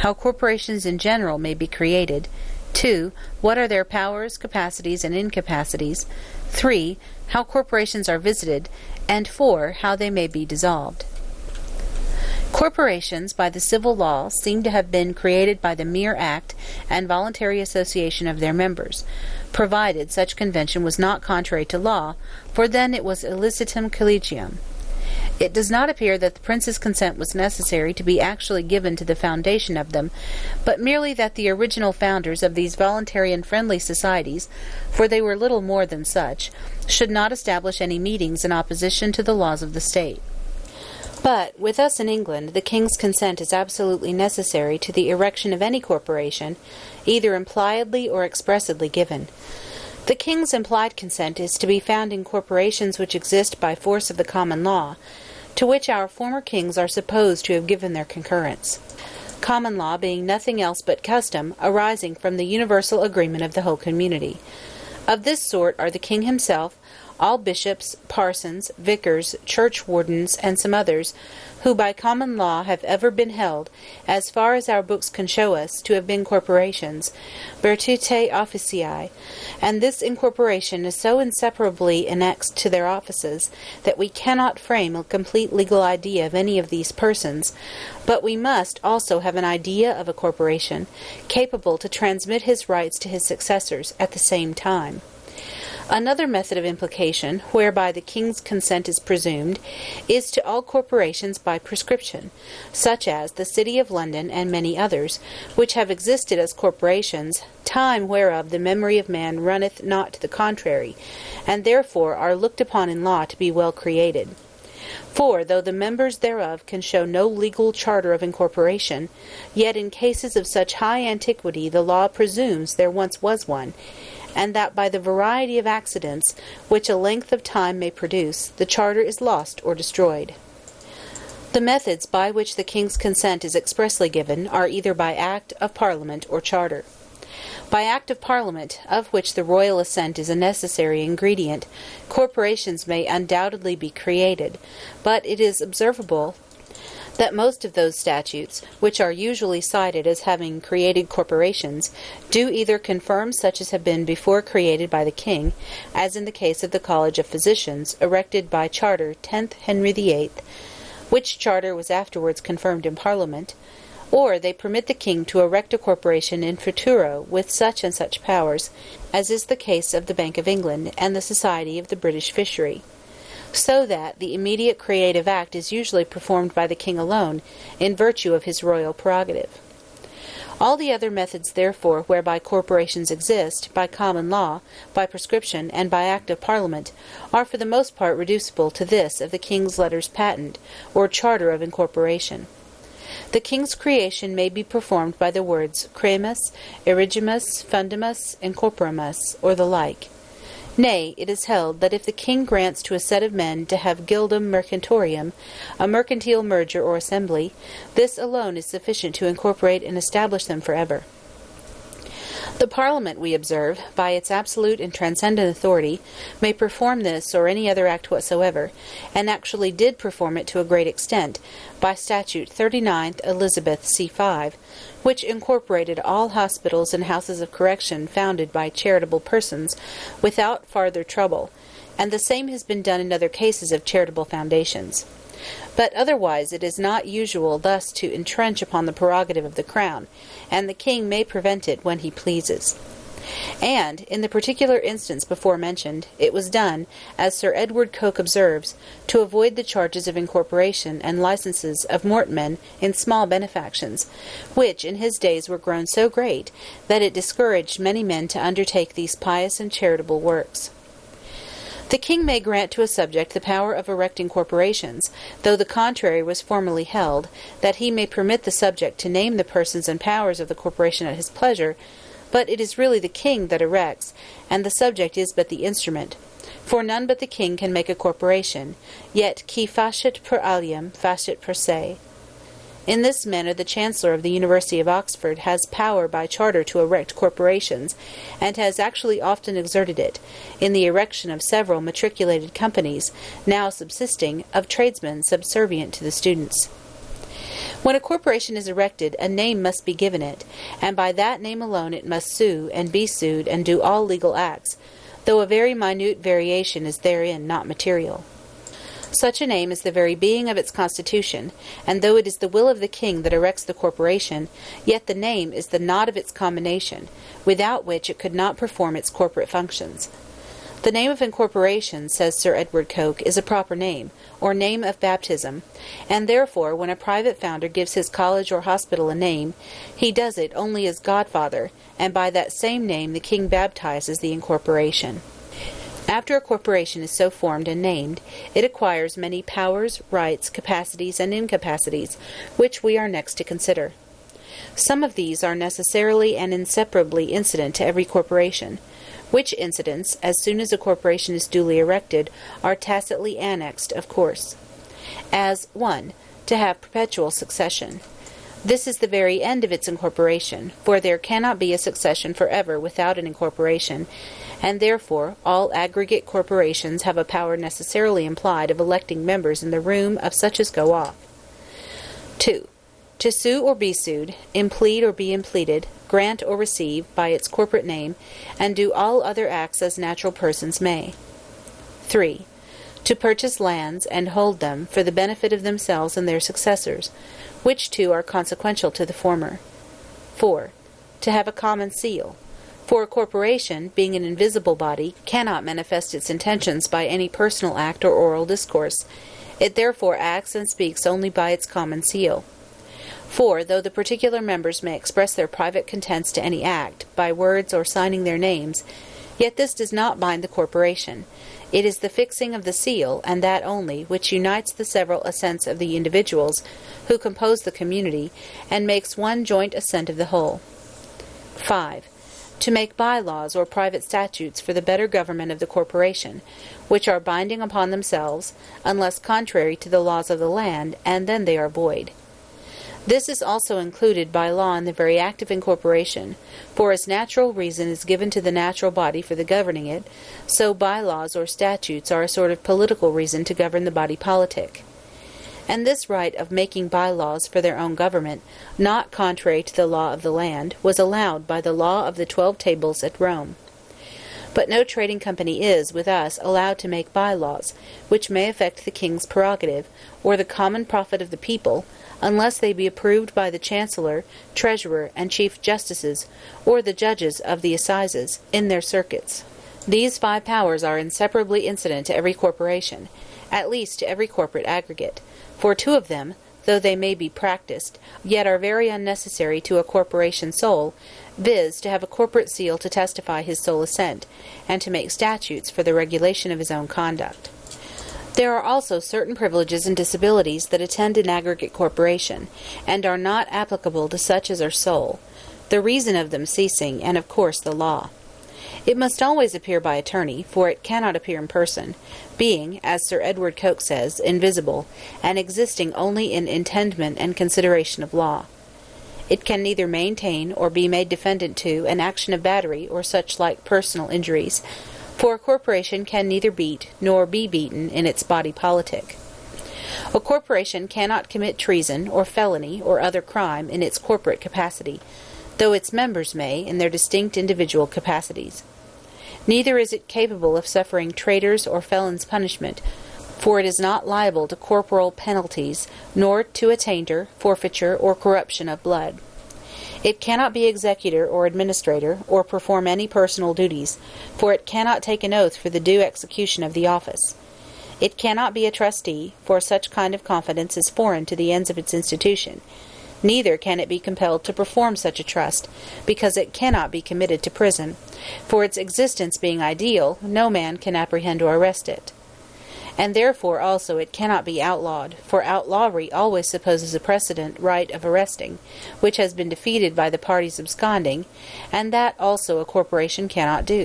how corporations in general may be created. 2. What are their powers, capacities, and incapacities? 3. How corporations are visited. And 4. How they may be dissolved. Corporations, by the civil law, seem to have been created by the mere act and voluntary association of their members, provided such convention was not contrary to law, for then it was illicitum collegium. It does not appear that the prince's consent was necessary to be actually given to the foundation of them, but merely that the original founders of these voluntary and friendly societies, for they were little more than such, should not establish any meetings in opposition to the laws of the state. But, with us in England, the king's consent is absolutely necessary to the erection of any corporation, either impliedly or expressly given. The king's implied consent is to be found in corporations which exist by force of the common law, to which our former kings are supposed to have given their concurrence. Common law being nothing else but custom arising from the universal agreement of the whole community. Of this sort are the king himself, all bishops, parsons, vicars, churchwardens, and some others, who by common law have ever been held, as far as our books can show us, to have been corporations, virtute officii, and this incorporation is so inseparably annexed to their offices, that we cannot frame a complete legal idea of any of these persons, but we must also have an idea of a corporation, capable to transmit his rights to his successors at the same time. Another method of implication, whereby the king's consent is presumed, is to all corporations by prescription, such as the City of London and many others, which have existed as corporations, time whereof the memory of man runneth not to the contrary, and therefore are looked upon in law to be well created. For, though the members thereof can show no legal charter of incorporation, yet in cases of such high antiquity the law presumes there once was one, and that by the variety of accidents which a length of time may produce, the charter is lost or destroyed. The methods by which the king's consent is expressly given are either by Act of Parliament or charter. By Act of Parliament, of which the royal assent is a necessary ingredient, corporations may undoubtedly be created, but it is observable that most of those statutes, which are usually cited as having created corporations, do either confirm such as have been before created by the king, as in the case of the College of Physicians, erected by charter 10th Henry VIII, which charter was afterwards confirmed in Parliament, or they permit the king to erect a corporation in futuro with such and such powers, as is the case of the Bank of England and the Society of the British Fishery, so that the immediate creative act is usually performed by the king alone, in virtue of his royal prerogative. All the other methods, therefore, whereby corporations exist, by common law, by prescription, and by Act of Parliament, are for the most part reducible to this of the king's letters patent, or charter of incorporation. The king's creation may be performed by the words cremus, erigimus, fundimus, incorporamus, or the like. Nay, it is held that if the king grants to a set of men to have gildum mercantorium, a mercantile merger or assembly, this alone is sufficient to incorporate and establish them forever. The Parliament, we observe, by its absolute and transcendent authority, may perform this or any other act whatsoever, and actually did perform it to a great extent, by Statute 39th Elizabeth c. 5, which incorporated all hospitals and houses of correction founded by charitable persons, without farther trouble, and the same has been done in other cases of charitable foundations. But otherwise it is not usual thus to entrench upon the prerogative of the crown, and the king may prevent it when he pleases. And, in the particular instance before mentioned, it was done, as Sir Edward Coke observes, to avoid the charges of incorporation and licenses of mortmen in small benefactions, which in his days were grown so great that it discouraged many men to undertake these pious and charitable works. The king may grant to a subject the power of erecting corporations, though the contrary was formerly held, that he may permit the subject to name the persons and powers of the corporation at his pleasure, but it is really the king that erects, and the subject is but the instrument. For none but the king can make a corporation, yet qui facit per alium facit per se. In this manner the Chancellor of the University of Oxford has power by charter to erect corporations, and has actually often exerted it, in the erection of several matriculated companies, now subsisting, of tradesmen subservient to the students. When a corporation is erected, a name must be given it, and by that name alone it must sue, and be sued, and do all legal acts, though a very minute variation is therein not material. Such a name is the very being of its constitution, and though it is the will of the king that erects the corporation, yet the name is the knot of its combination, without which it could not perform its corporate functions. The name of incorporation, says Sir Edward Coke, is a proper name, or name of baptism, and therefore when a private founder gives his college or hospital a name, he does it only as godfather, and by that same name the king baptizes the incorporation. After a corporation is so formed and named, it acquires many powers, rights, capacities, and incapacities, which we are next to consider. Some of these are necessarily and inseparably incident to every corporation, which incidents, as soon as a corporation is duly erected, are tacitly annexed, of course. As 1. To have perpetual succession. This is the very end of its incorporation, for there cannot be a succession forever without an incorporation, and therefore all aggregate corporations have a power necessarily implied of electing members in the room of such as go off. 2. To sue or be sued, implead or be impleaded, grant or receive, by its corporate name, and do all other acts as natural persons may. 3. To purchase lands and hold them for the benefit of themselves and their successors, which two are consequential to the former. 4. To have a common seal. For a corporation, being an invisible body, cannot manifest its intentions by any personal act or oral discourse. It therefore acts and speaks only by its common seal. For, though the particular members may express their private contents to any act, by words or signing their names, yet this does not bind the corporation. It is the fixing of the seal, and that only, which unites the several assents of the individuals who compose the community, and makes one joint assent of the whole. 5. To make bylaws or private statutes for the better government of the corporation, which are binding upon themselves, unless contrary to the laws of the land, and then they are void. This is also included by law in the very act of incorporation, for as natural reason is given to the natural body for the governing it, so bylaws or statutes are a sort of political reason to govern the body politic. And this right of making bylaws for their own government, not contrary to the law of the land, was allowed by the law of the 12 Tables at Rome. But no trading company is, with us, allowed to make bylaws, which may affect the king's prerogative, or the common profit of the people, unless they be approved by the Chancellor, Treasurer, and Chief Justices, or the judges of the assizes, in their circuits. These 5 powers are inseparably incident to every corporation, at least to every corporate aggregate, for 2 of them, though they may be practised, yet are very unnecessary to a corporation sole, viz., to have a corporate seal to testify his sole assent, and to make statutes for the regulation of his own conduct. There are also certain privileges and disabilities that attend an aggregate corporation, and are not applicable to such as are sole, the reason of them ceasing, and of course the law. It must always appear by attorney, for it cannot appear in person, being, as Sir Edward Coke says, invisible, and existing only in intendment and consideration of law. It can neither maintain or be made defendant to an action of battery or such like personal injuries, for a corporation can neither beat nor be beaten in its body politic. A corporation cannot commit treason or felony or other crime in its corporate capacity, though its members may in their distinct individual capacities. Neither is it capable of suffering traitors or felons' punishment, for it is not liable to corporal penalties, nor to attainder, forfeiture, or corruption of blood. It cannot be executor or administrator, or perform any personal duties, for it cannot take an oath for the due execution of the office. It cannot be a trustee, for such kind of confidence is foreign to the ends of its institution. Neither can it be compelled to perform such a trust, because it cannot be committed to prison, for its existence being ideal, no man can apprehend or arrest it. And therefore also it cannot be outlawed, for outlawry always supposes a precedent right of arresting, which has been defeated by the parties absconding, and that also a corporation cannot do.